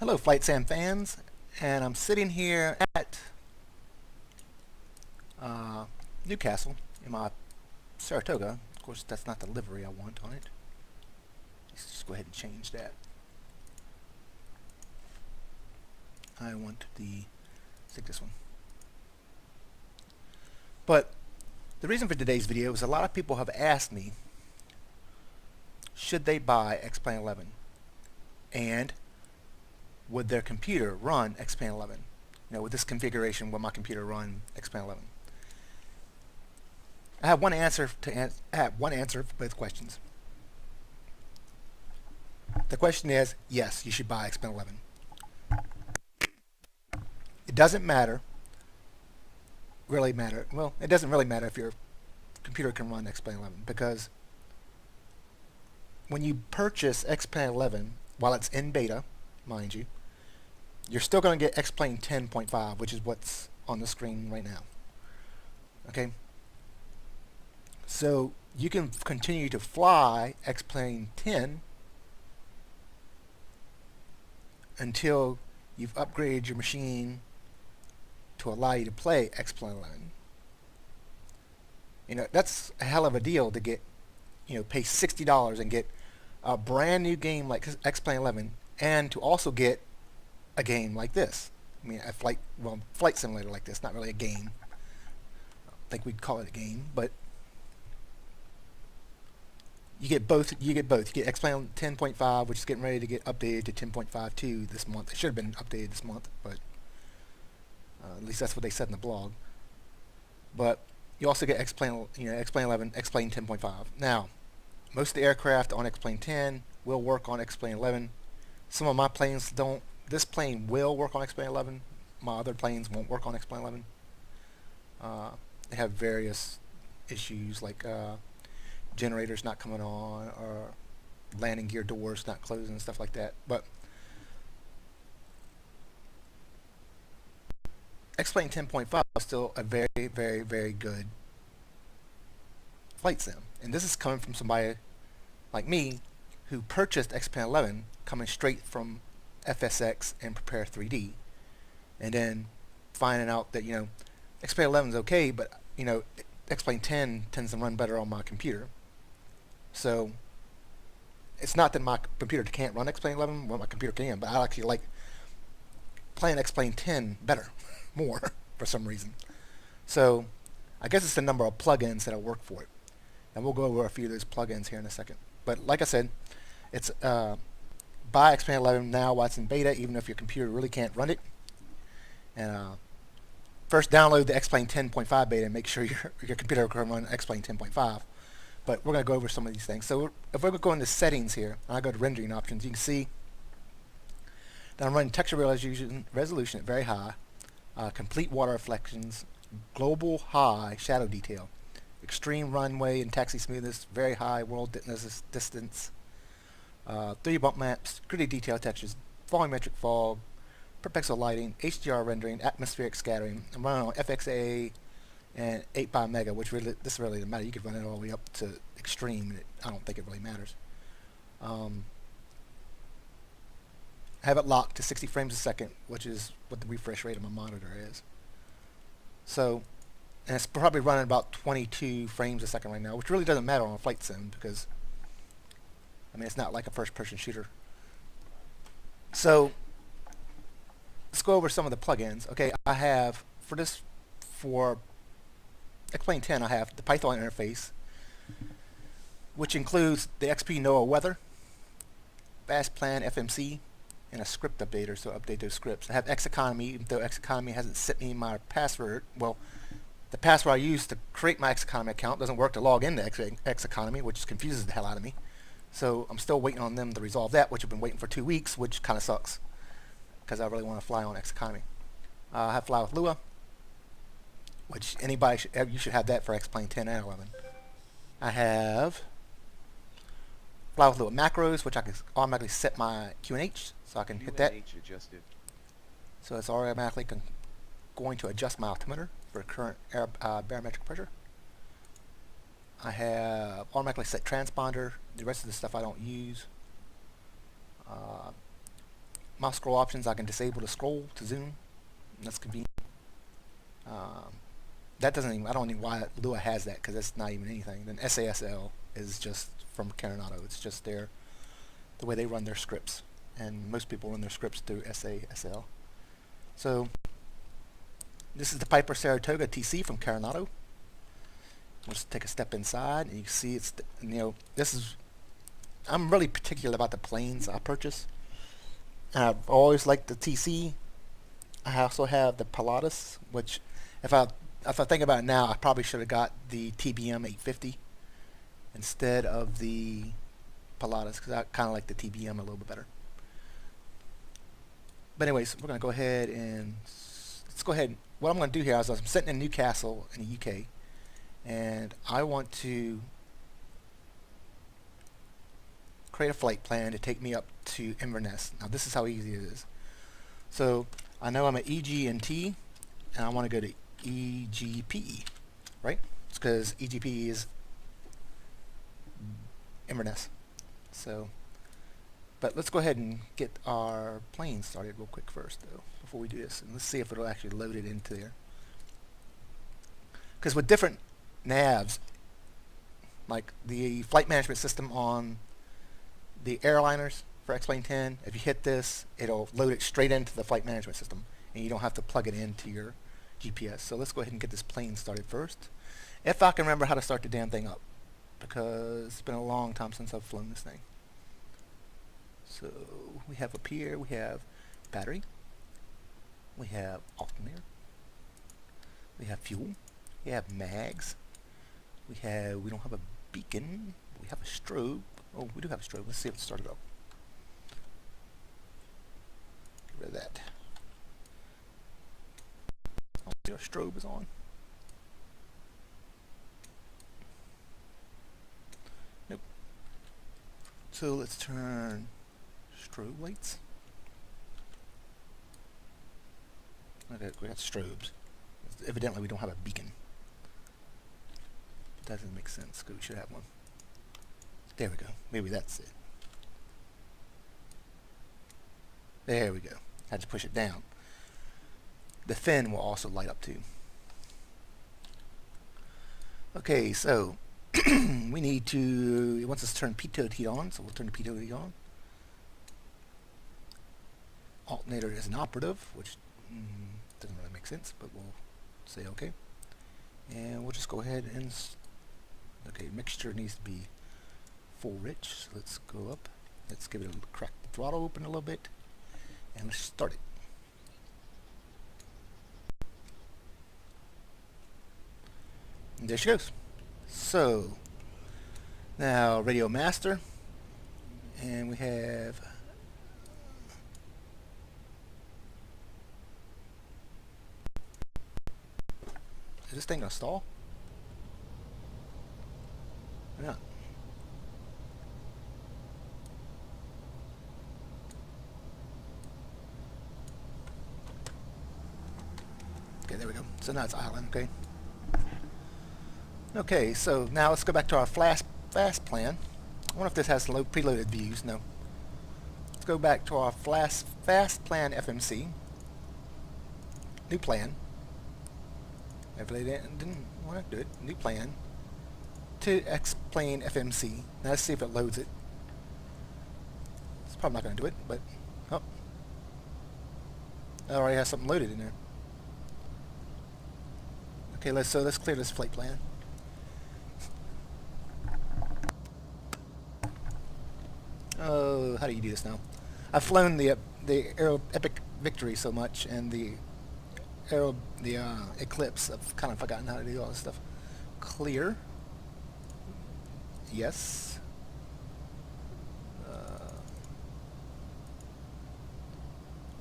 Hello Flight Sim fans, and I'm sitting here at uh, Newcastle in my Saratoga. Of course that's not the livery I want on it. Let's just go ahead and change that. I want let's take this one. But the reason for today's video is a lot of people have asked me, should they buy X-Plane 11? And would their computer run X-Plane 11? With this configuration, will my computer run X-Plane 11? I have one answer for both questions. The question is, yes, you should buy X-Plane 11. It doesn't really matter. Well, it doesn't really matter if your computer can run X-Plane 11, because when you purchase X-Plane 11, while it's in beta, mind you, you're still going to get X-Plane 10.5, which is what's on the screen right now. Okay? So you can continue to fly X-Plane 10 until you've upgraded your machine to allow you to play X-Plane 11. That's a hell of a deal to get, pay $60 and get a brand new game like X-Plane 11, and to also get a game like this. A flight simulator like this. Not really a game. I don't think we'd call it a game, but you get both. You get X-Plane 10.5, which is getting ready to get updated to 10.52 this month. It should have been updated this month, but at least that's what they said in the blog. But you also get X-Plane 11, X-Plane 10.5. Now, most of the aircraft on X-Plane 10 will work on X-Plane 11. Some of my planes don't. This plane will work on X-Plane 11. My other planes won't work on X-Plane 11. They have various issues like generators not coming on, or landing gear doors not closing and stuff like that. But X-Plane 10.5 is still a very, very, very good flight sim. And this is coming from somebody like me who purchased X-Plane 11 coming straight from FSX and Prepare 3D, and then finding out that X-Plane 11 is okay, but X-Plane 10 tends to run better on my computer. So it's not that my computer can't run X-Plane 11, well, my computer can, but I actually like playing X-Plane 10 better, more, for some reason. So I guess it's the number of plugins that'll work for it, and we'll go over a few of those plugins here in a second. But like I said, it's buy X-Plane 11 now while it's in beta, even if your computer really can't run it. And first download the X-Plane 10.5 beta and make sure your computer can run X-Plane 10.5. But we're going to go over some of these things. So if we're going to go into settings here, and I go to rendering options, you can see that I'm running texture resolution at very high, complete water reflections, global high shadow detail, extreme runway and taxi smoothness, very high world distance, 3D bump maps, gritty detail textures, volumetric fog, per pixel lighting, HDR rendering, atmospheric scattering. I'm running on FXA and 8 by mega, which this really doesn't matter. You could run it all the way up to extreme, and I don't think it really matters. I have it locked to 60 frames a second, which is what the refresh rate of my monitor is. So, and it's probably running about 22 frames a second right now, which really doesn't matter on a flight sim, because it's not like a first-person shooter. So let's go over some of the plugins. Okay, I have for X-Plane 10, I have the Python interface, which includes the XP NOAA weather, fast plan FMC, and a script updater, so update those scripts. I have X Economy, even though X Economy hasn't sent me my password. Well, the password I used to create my X Economy account doesn't work to log into X Economy, which confuses the hell out of me. So I'm still waiting on them to resolve that, which I've been waiting for 2 weeks, which kind of sucks, because I really want to fly on X Economy. I have Fly with Lua, which you should have that for X-Plane 10 and 11. I have Fly with Lua macros, which I can automatically set my QNH, so I can hit that. Adjusted. So it's automatically going to adjust my altimeter for current barometric pressure. I have automatically set transponder. The rest of the stuff I don't use. mouse scroll options, I can disable the scroll to zoom. That's convenient. That doesn't even, I don't know why Lua has that, because that's not even anything. Then SASL is just from Coronado. It's just the way they run their scripts, and most people run their scripts through SASL. So this is the Piper Saratoga TC from Coronado. We'll just take a step inside, and you can see it's, this is, I'm really particular about the planes I purchase. And I've always liked the TC. I also have the Pilatus, which if I think about it now, I probably should have got the TBM 850 instead of the Pilatus, because I kind of like the TBM a little bit better. But anyways, we're going to go ahead and let's go ahead. What I'm going to do here is I'm sitting in Newcastle in the UK, and I want to create a flight plan to take me up to Inverness. Now this is how easy it is. So I know I'm at EG&T, and I want to go to EGPE, right? It's because EGPE is Inverness. So, but let's go ahead and get our plane started real quick first, though, before we do this. And let's see if it'll actually load it into there. Because with different navs, like the flight management system on the airliners for X-Plane 10, if you hit this, it'll load it straight into the flight management system, and you don't have to plug it into your GPS. So let's go ahead and get this plane started first, if I can remember how to start the damn thing up, because it's been a long time since I've flown this thing. So we have up here, we have battery, we have alternator, we have fuel, we have mags, we don't have a beacon, we have a strobe. Oh, we do have a strobe. Let's see if it started up. Get rid of that. Oh, our strobe is on. Nope. So let's turn strobe lights. Okay, we got strobes. Evidently we don't have a beacon. That doesn't make sense, because we should have one. There we go. Maybe that's it. There we go. Had to push it down. The fin will also light up too. Okay, so we need to, it wants us to turn pitot heat on, so we'll turn the pitot heat on. Alternator is an operative, which doesn't really make sense, but we'll say okay. And we'll just go ahead and, okay, mixture needs to be full rich, so let's go up. Let's give it a crack the throttle open a little bit, and let's start it. And there she goes. So now radio master, and we have is this thing gonna stall? Or not? Okay, there we go. So now it's island, okay? Okay, so now let's go back to our fast plan. I wonder if this has preloaded views. No. Let's go back to our fast plan FMC. New plan. If they didn't want to do it, new plan. To X-Plane FMC. Now let's see if it loads it. It's probably not going to do it, but oh, it already has something loaded in there. Okay, let's clear this flight plan. Oh, how do you do this now? I've flown the Aero Epic Victory so much, and the Eclipse. I've kind of forgotten how to do all this stuff. Clear. Yes.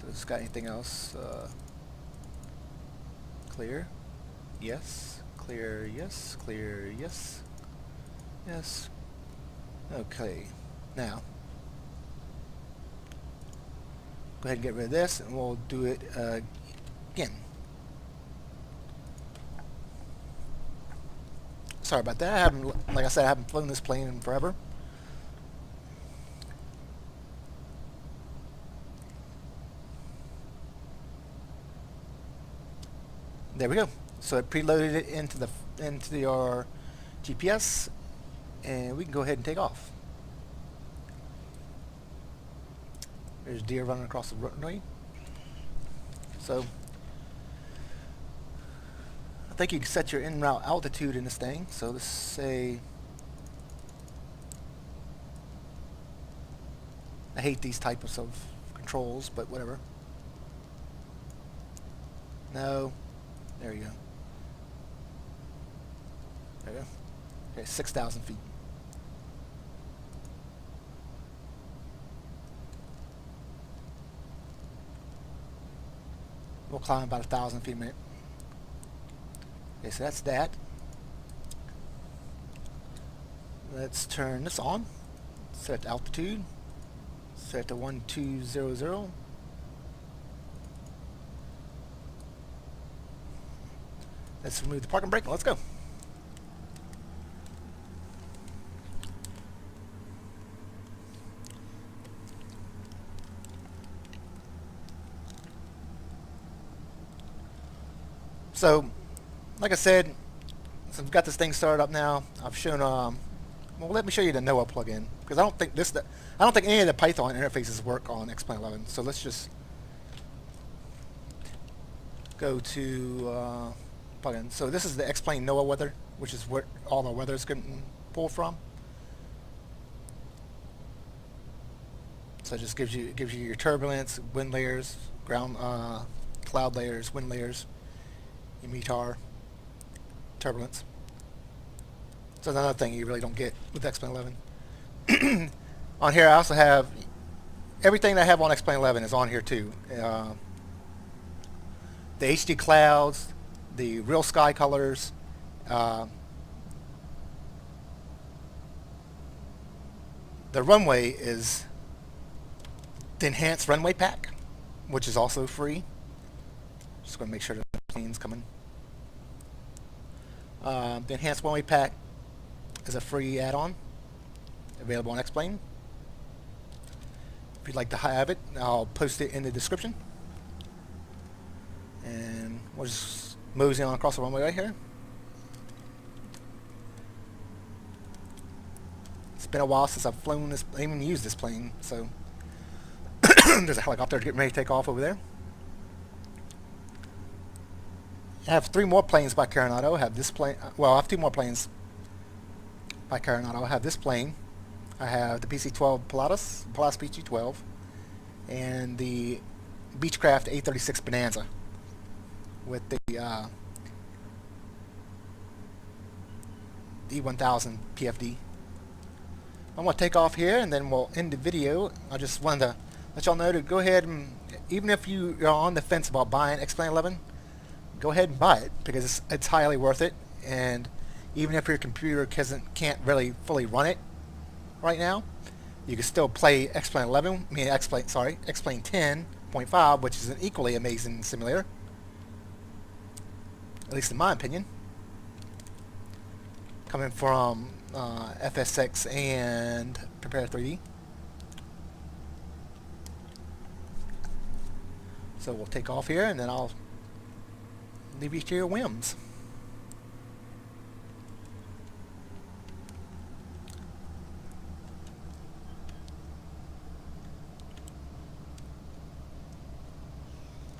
So this got anything else? Clear. Yes. Clear. Yes. Clear. Yes. Yes. Okay. Now, go ahead and get rid of this, and we'll do it again. Sorry about that. Like I said, I haven't flown this plane in forever. There we go. So it preloaded it into your GPS, and we can go ahead and take off. There's deer running across the runway. So I think you can set your en route altitude in this thing. So let's say, I hate these types of controls, but whatever. No, there you go. There you go. Okay, 6,000 feet. We'll climb about 1,000 feet a minute. Okay, so that's that. Let's turn this on. Set altitude. Set to 1200. Let's remove the parking brake. Let's go. So, like I said, so I've got this thing started up now. I've shown, well, let me show you the NOAA plugin, because I don't think any of the Python interfaces work on X-Plane 11. So let's just go to plugin. So this is the X-Plane NOAA weather, which is where all the weather is getting pulled from. So it just gives you your turbulence, wind layers, ground, cloud layers, wind layers, your METAR, turbulence. So another thing you really don't get with X-Plane 11. On here I also have everything that I have on X-Plane 11 is on here too. The HD clouds, the real sky colors, the runway is the enhanced runway pack, which is also free. Just going to make sure that the plane's coming. The enhanced runway pack is a free add-on available on X-Plane. If you'd like to have it, I'll post it in the description. And we'll just mosey on across the runway right here. It's been a while since I've flown this, even used this plane, so there's a helicopter getting ready to take off over there. I have 3 more planes by Coronado. I have this plane. Well, I have 2 more planes by Coronado. I have this plane. I have the PC-12 Pilatus PC-12, and the Beechcraft A36 Bonanza with the E1000 PFD. I'm going to take off here, and then we'll end the video. I just wanted to let y'all know to go ahead and, even if you are on the fence about buying X-Plane 11, go ahead and buy it, because it's highly worth it. And even if your computer can't really fully run it right now, you can still play X-Plane 11. I mean X-Plane 10.5, which is an equally amazing simulator, at least in my opinion, coming from FSX and Prepare 3D. So we'll take off here, and then I'll leave you to your whims.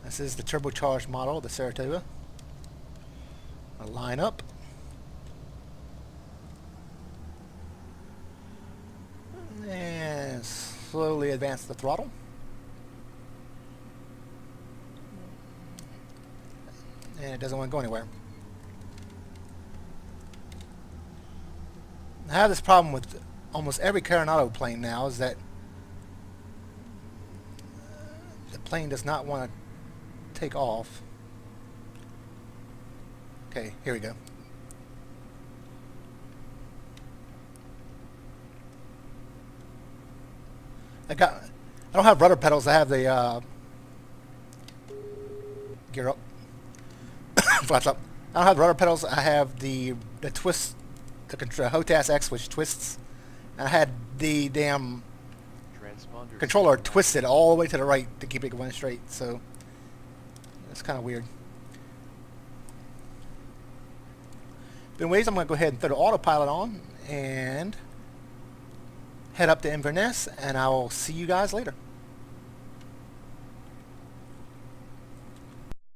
This is the turbocharged model of the Saratoga. I'll line up. And slowly advance the throttle. And it doesn't want to go anywhere. I have this problem with almost every Coronado plane now, is that the plane does not want to take off. Okay, here we go. I don't have rudder pedals. I have the gear up. Flaps up. I don't have rudder pedals. I have the twist, the HOTAS X, which twists. And I had the damn controller twisted all the way to the right to keep it going straight. So it's kind of weird. But anyways, I'm going to go ahead and throw the autopilot on and head up to Inverness, and I will see you guys later.